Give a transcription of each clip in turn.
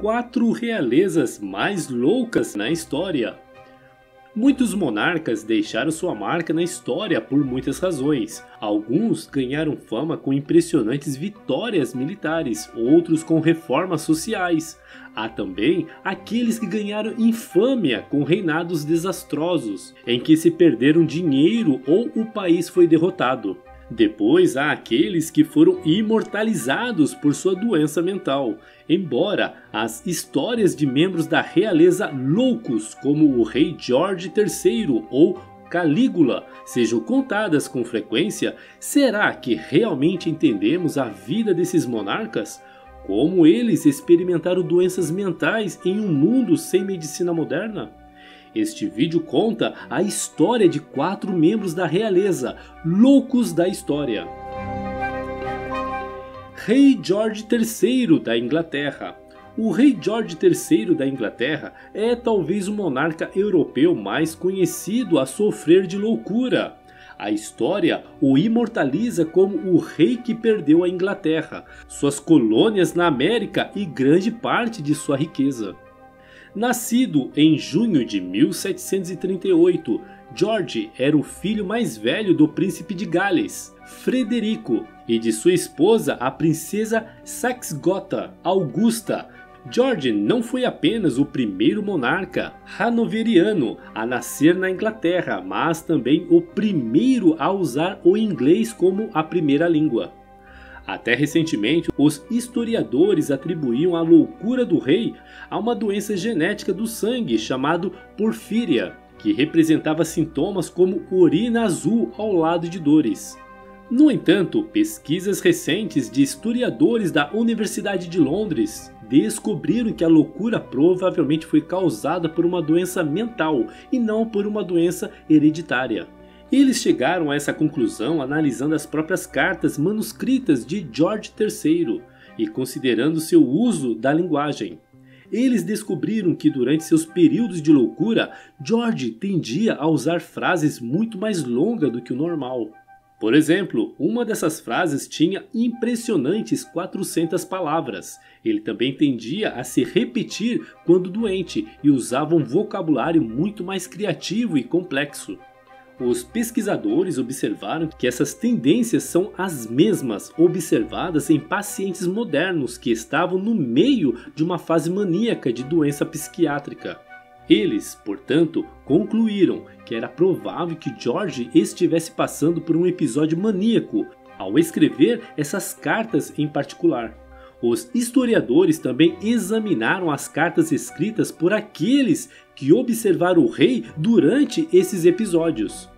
4 realezas mais loucas na história. Muitos monarcas deixaram sua marca na história por muitas razões. Alguns ganharam fama com impressionantes vitórias militares, outros com reformas sociais. Há também aqueles que ganharam infâmia com reinados desastrosos, em que se perderam dinheiro ou o país foi derrotado. Depois há aqueles que foram imortalizados por sua doença mental, embora as histórias de membros da realeza loucos como o rei George III ou Calígula sejam contadas com frequência. Será que realmente entendemos a vida desses monarcas? Como eles experimentaram doenças mentais em um mundo sem medicina moderna? Este vídeo conta a história de 4 membros da realeza, loucos da história. Rei George III da Inglaterra. O rei George III da Inglaterra é talvez o monarca europeu mais conhecido a sofrer de loucura. A história o imortaliza como o rei que perdeu a Inglaterra, suas colônias na América e grande parte de sua riqueza. Nascido em junho de 1738, George era o filho mais velho do príncipe de Gales, Frederico, e de sua esposa, a princesa Saxe-Gotha Augusta. George não foi apenas o primeiro monarca hanoveriano a nascer na Inglaterra, mas também o primeiro a usar o inglês como a primeira língua. Até recentemente, os historiadores atribuíam a loucura do rei a uma doença genética do sangue chamada porfíria, que representava sintomas como urina azul ao lado de dores. No entanto, pesquisas recentes de historiadores da Universidade de Londres descobriram que a loucura provavelmente foi causada por uma doença mental e não por uma doença hereditária. Eles chegaram a essa conclusão analisando as próprias cartas manuscritas de George III e considerando seu uso da linguagem. Eles descobriram que durante seus períodos de loucura, George tendia a usar frases muito mais longas do que o normal. Por exemplo, uma dessas frases tinha impressionantes 400 palavras. Ele também tendia a se repetir quando doente e usava um vocabulário muito mais criativo e complexo. Os pesquisadores observaram que essas tendências são as mesmas observadas em pacientes modernos que estavam no meio de uma fase maníaca de doença psiquiátrica. Eles, portanto, concluíram que era provável que George estivesse passando por um episódio maníaco ao escrever essas cartas em particular. Os historiadores também examinaram as cartas escritas por aqueles que observaram o rei durante esses episódios.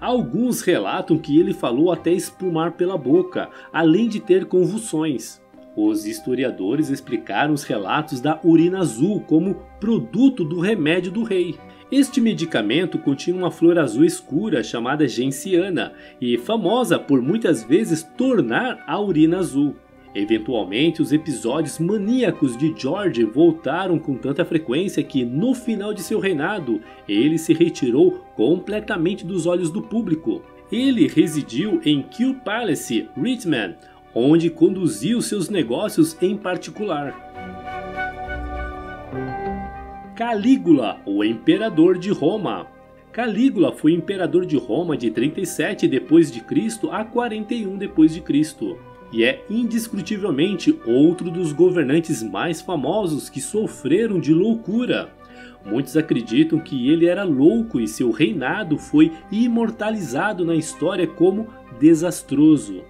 Alguns relatam que ele falou até espumar pela boca, além de ter convulsões. Os historiadores explicaram os relatos da urina azul como produto do remédio do rei. Este medicamento continha uma flor azul escura chamada genciana e famosa por muitas vezes tornar a urina azul. Eventualmente, os episódios maníacos de George voltaram com tanta frequência que, no final de seu reinado, ele se retirou completamente dos olhos do público. Ele residiu em Kew Palace, Richmond, onde conduziu seus negócios em particular. Calígula, o imperador de Roma. Calígula foi imperador de Roma de 37 d.C. a 41 d.C. e é indiscutivelmente outro dos governantes mais famosos que sofreram de loucura. Muitos acreditam que ele era louco e seu reinado foi imortalizado na história como desastroso.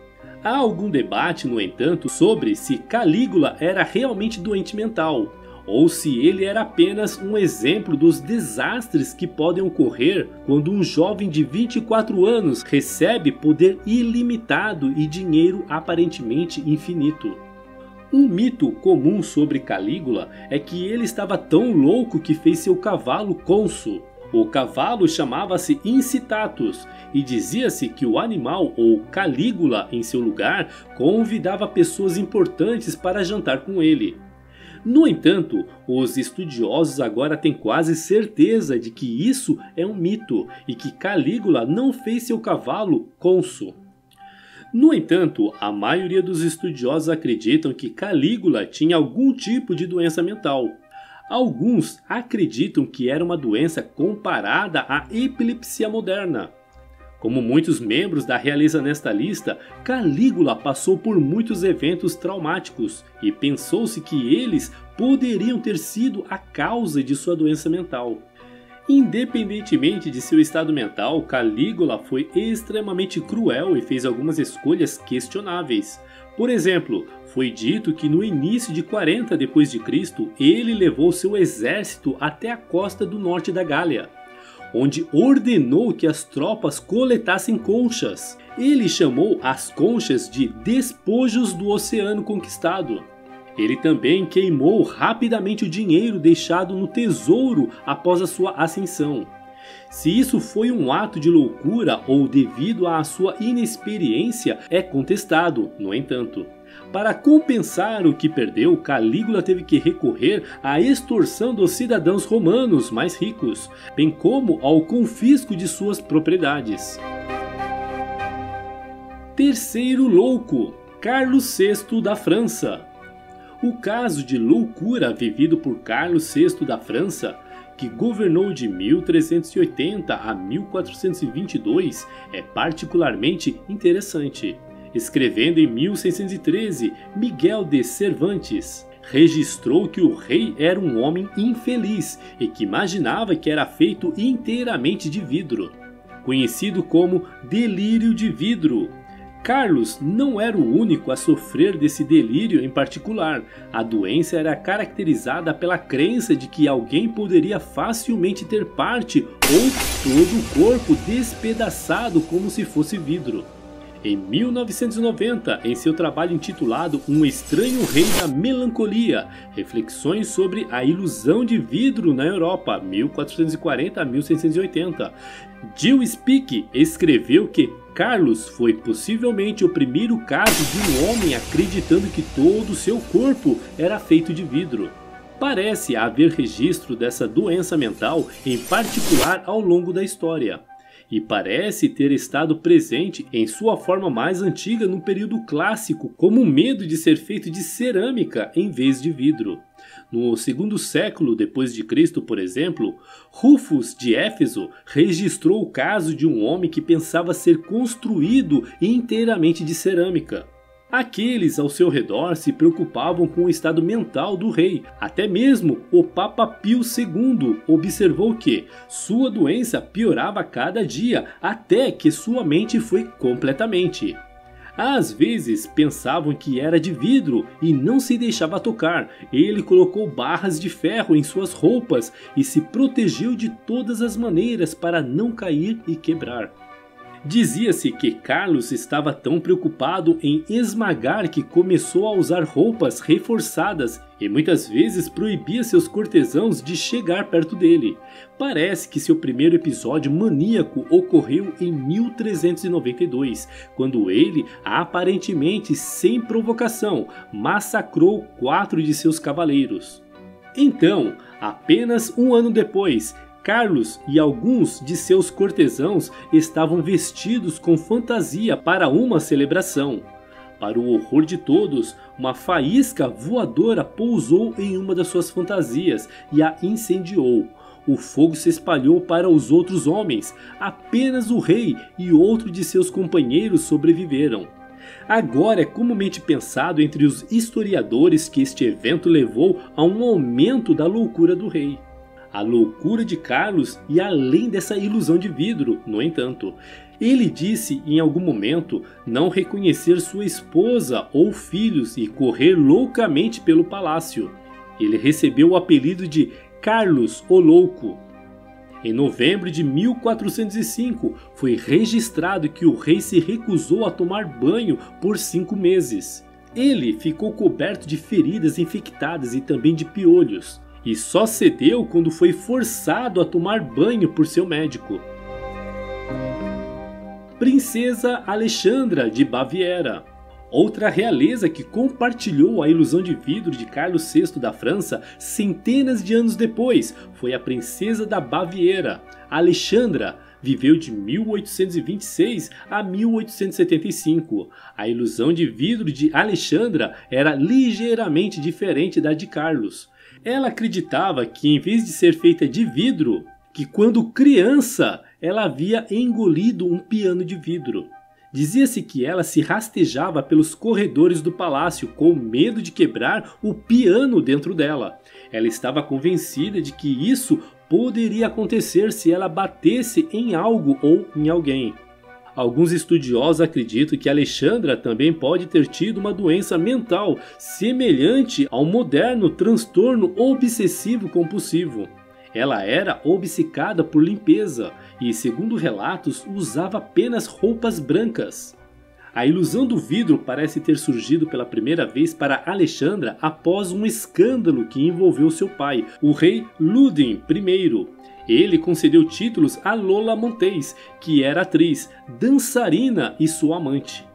Há algum debate, no entanto, sobre se Calígula era realmente doente mental, ou se ele era apenas um exemplo dos desastres que podem ocorrer quando um jovem de 24 anos recebe poder ilimitado e dinheiro aparentemente infinito. Um mito comum sobre Calígula é que ele estava tão louco que fez seu cavalo cônsul. O cavalo chamava-se Incitatus e dizia-se que o animal, ou Calígula em seu lugar, convidava pessoas importantes para jantar com ele. No entanto, os estudiosos agora têm quase certeza de que isso é um mito e que Calígula não fez seu cavalo cônsul. No entanto, a maioria dos estudiosos acreditam que Calígula tinha algum tipo de doença mental. Alguns acreditam que era uma doença comparada à epilepsia moderna. Como muitos membros da realeza nesta lista, Calígula passou por muitos eventos traumáticos e pensou-se que eles poderiam ter sido a causa de sua doença mental. Independentemente de seu estado mental, Calígula foi extremamente cruel e fez algumas escolhas questionáveis. Por exemplo, foi dito que no início de 40 d.C., ele levou seu exército até a costa do norte da Gália, onde ordenou que as tropas coletassem conchas. Ele chamou as conchas de despojos do oceano conquistado. Ele também queimou rapidamente o dinheiro deixado no tesouro após a sua ascensão. Se isso foi um ato de loucura ou devido à sua inexperiência, é contestado, no entanto. Para compensar o que perdeu, Calígula teve que recorrer à extorsão dos cidadãos romanos mais ricos, bem como ao confisco de suas propriedades. Terceiro louco, Carlos VI da França. O caso de loucura vivido por Carlos VI da França, que governou de 1380 a 1422, é particularmente interessante. Escrevendo em 1613, Miguel de Cervantes registrou que o rei era um homem infeliz e que imaginava que era feito inteiramente de vidro, conhecido como delírio de vidro. Carlos não era o único a sofrer desse delírio em particular. A doença era caracterizada pela crença de que alguém poderia facilmente ter parte ou todo o corpo despedaçado como se fosse vidro. Em 1990, em seu trabalho intitulado Um Estranho Rei da Melancolia, reflexões sobre a ilusão de vidro na Europa, 1440 a 1680, Jill Speak escreveu que Carlos foi possivelmente o primeiro caso de um homem acreditando que todo o seu corpo era feito de vidro. Parece haver registro dessa doença mental, em particular ao longo da história, e parece ter estado presente em sua forma mais antiga no período clássico, como o medo de ser feito de cerâmica em vez de vidro. No segundo século depois de Cristo, por exemplo, Rufus de Éfeso registrou o caso de um homem que pensava ser construído inteiramente de cerâmica. Aqueles ao seu redor se preocupavam com o estado mental do rei. Até mesmo o Papa Pio II observou que sua doença piorava a cada dia, até que sua mente foi completamente. Às vezes pensavam que era de vidro e não se deixava tocar. Ele colocou barras de ferro em suas roupas e se protegeu de todas as maneiras para não cair e quebrar. Dizia-se que Carlos estava tão preocupado em esmagar que começou a usar roupas reforçadas e muitas vezes proibia seus cortesãos de chegar perto dele. Parece que seu primeiro episódio maníaco ocorreu em 1392, quando ele, aparentemente sem provocação, massacrou 4 de seus cavaleiros. Então, apenas um ano depois, Carlos e alguns de seus cortesãos estavam vestidos com fantasia para uma celebração. Para o horror de todos, uma faísca voadora pousou em uma das suas fantasias e a incendiou. O fogo se espalhou para os outros homens. Apenas o rei e outro de seus companheiros sobreviveram. Agora é comumente pensado entre os historiadores que este evento levou a um aumento da loucura do rei. A loucura de Carlos e além dessa ilusão de vidro, no entanto. Ele disse em algum momento não reconhecer sua esposa ou filhos e correr loucamente pelo palácio. Ele recebeu o apelido de Carlos o Louco. Em novembro de 1405, foi registrado que o rei se recusou a tomar banho por 5 meses. Ele ficou coberto de feridas infectadas e também de piolhos. E só cedeu quando foi forçado a tomar banho por seu médico. Princesa Alexandra de Baviera. Outra realeza que compartilhou a ilusão de vidro de Carlos VI da França centenas de anos depois foi a princesa da Baviera, Alexandra, viveu de 1826 a 1875. A ilusão de vidro de Alexandra era ligeiramente diferente da de Carlos. Ela acreditava que, em vez de ser feita de vidro, que quando criança ela havia engolido um piano de vidro. Dizia-se que ela se rastejava pelos corredores do palácio com medo de quebrar o piano dentro dela. Ela estava convencida de que isso poderia acontecer se ela batesse em algo ou em alguém. Alguns estudiosos acreditam que Alexandra também pode ter tido uma doença mental semelhante ao moderno transtorno obsessivo compulsivo. Ela era obcecada por limpeza e, segundo relatos, usava apenas roupas brancas. A ilusão do vidro parece ter surgido pela primeira vez para Alexandra após um escândalo que envolveu seu pai, o rei Ludwig I. Ele concedeu títulos a Lola Montez, que era atriz, dançarina e sua amante.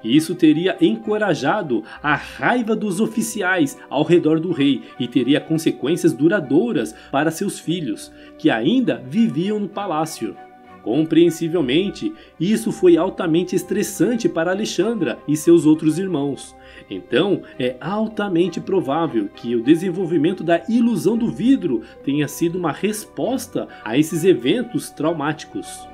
Isso teria encorajado a raiva dos oficiais ao redor do rei e teria consequências duradouras para seus filhos, que ainda viviam no palácio. Compreensivelmente, isso foi altamente estressante para Alexandra e seus outros irmãos. Então, é altamente provável que o desenvolvimento da ilusão do vidro tenha sido uma resposta a esses eventos traumáticos.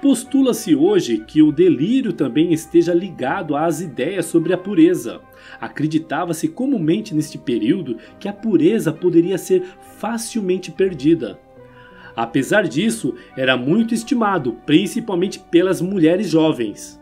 Postula-se hoje que o delírio também esteja ligado às ideias sobre a pureza. Acreditava-se comumente neste período que a pureza poderia ser facilmente perdida. Apesar disso, era muito estimado, principalmente pelas mulheres jovens.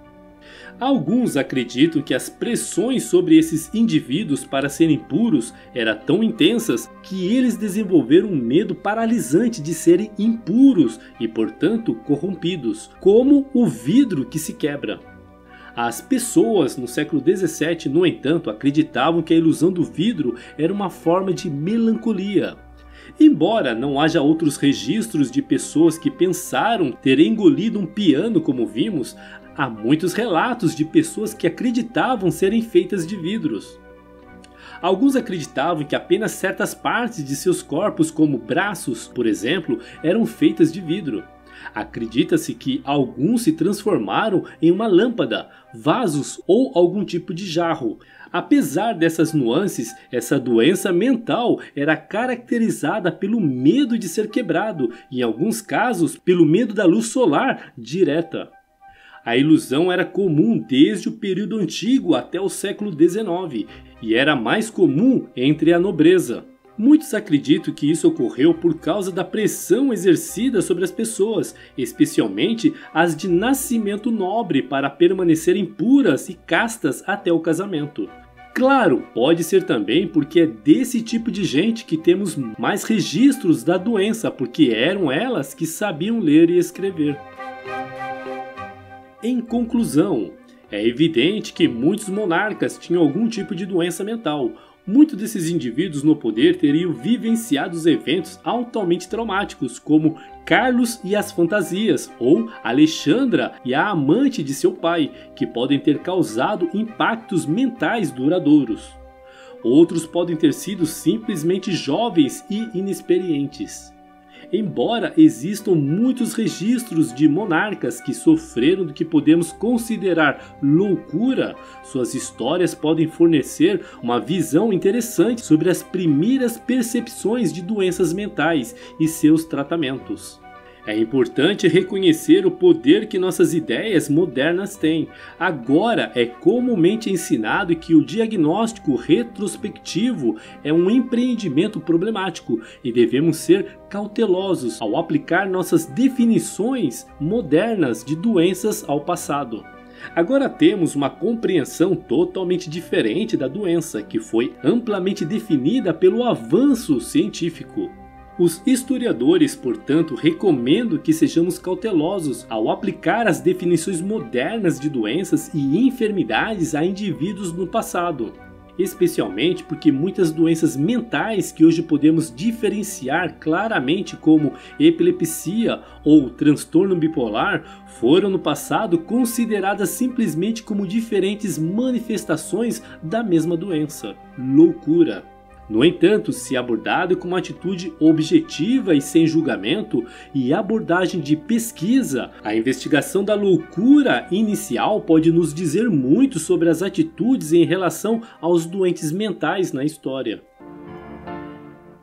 Alguns acreditam que as pressões sobre esses indivíduos para serem puros eram tão intensas que eles desenvolveram um medo paralisante de serem impuros e, portanto, corrompidos, como o vidro que se quebra. As pessoas no século XVII, no entanto, acreditavam que a ilusão do vidro era uma forma de melancolia. Embora não haja outros registros de pessoas que pensaram ter engolido um piano como vimos, há muitos relatos de pessoas que acreditavam serem feitas de vidros. Alguns acreditavam que apenas certas partes de seus corpos, como braços, por exemplo, eram feitas de vidro. Acredita-se que alguns se transformaram em uma lâmpada, vasos ou algum tipo de jarro. Apesar dessas nuances, essa doença mental era caracterizada pelo medo de ser quebrado e, em alguns casos, pelo medo da luz solar direta. A ilusão era comum desde o período antigo até o século XIX e era mais comum entre a nobreza. Muitos acreditam que isso ocorreu por causa da pressão exercida sobre as pessoas, especialmente as de nascimento nobre, para permanecerem puras e castas até o casamento. Claro, pode ser também porque é desse tipo de gente que temos mais registros da doença, porque eram elas que sabiam ler e escrever. Em conclusão, é evidente que muitos monarcas tinham algum tipo de doença mental. Muitos desses indivíduos no poder teriam vivenciado eventos altamente traumáticos, como Carlos e as fantasias, ou Alexandra e a amante de seu pai, que podem ter causado impactos mentais duradouros. Outros podem ter sido simplesmente jovens e inexperientes. Embora existam muitos registros de monarcas que sofreram do que podemos considerar loucura, suas histórias podem fornecer uma visão interessante sobre as primeiras percepções de doenças mentais e seus tratamentos. É importante reconhecer o poder que nossas ideias modernas têm. Agora é comumente ensinado que o diagnóstico retrospectivo é um empreendimento problemático e devemos ser cautelosos ao aplicar nossas definições modernas de doenças ao passado. Agora temos uma compreensão totalmente diferente da doença, que foi amplamente definida pelo avanço científico. Os historiadores, portanto, recomendam que sejamos cautelosos ao aplicar as definições modernas de doenças e enfermidades a indivíduos no passado, especialmente porque muitas doenças mentais que hoje podemos diferenciar claramente como epilepsia ou transtorno bipolar foram no passado consideradas simplesmente como diferentes manifestações da mesma doença, loucura. No entanto, se abordado com uma atitude objetiva e sem julgamento e abordagem de pesquisa, a investigação da loucura inicial pode nos dizer muito sobre as atitudes em relação aos doentes mentais na história.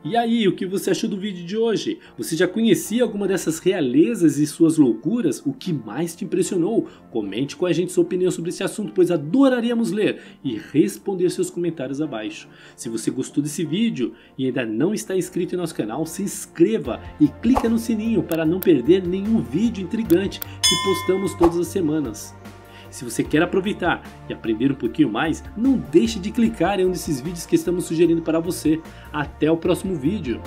E aí, o que você achou do vídeo de hoje? Você já conhecia alguma dessas realezas e suas loucuras? O que mais te impressionou? Comente com a gente sua opinião sobre esse assunto, pois adoraríamos ler e responder seus comentários abaixo. Se você gostou desse vídeo e ainda não está inscrito em nosso canal, se inscreva e clica no sininho para não perder nenhum vídeo intrigante que postamos todas as semanas. Se você quer aproveitar e aprender um pouquinho mais, não deixe de clicar em um desses vídeos que estamos sugerindo para você. Até o próximo vídeo!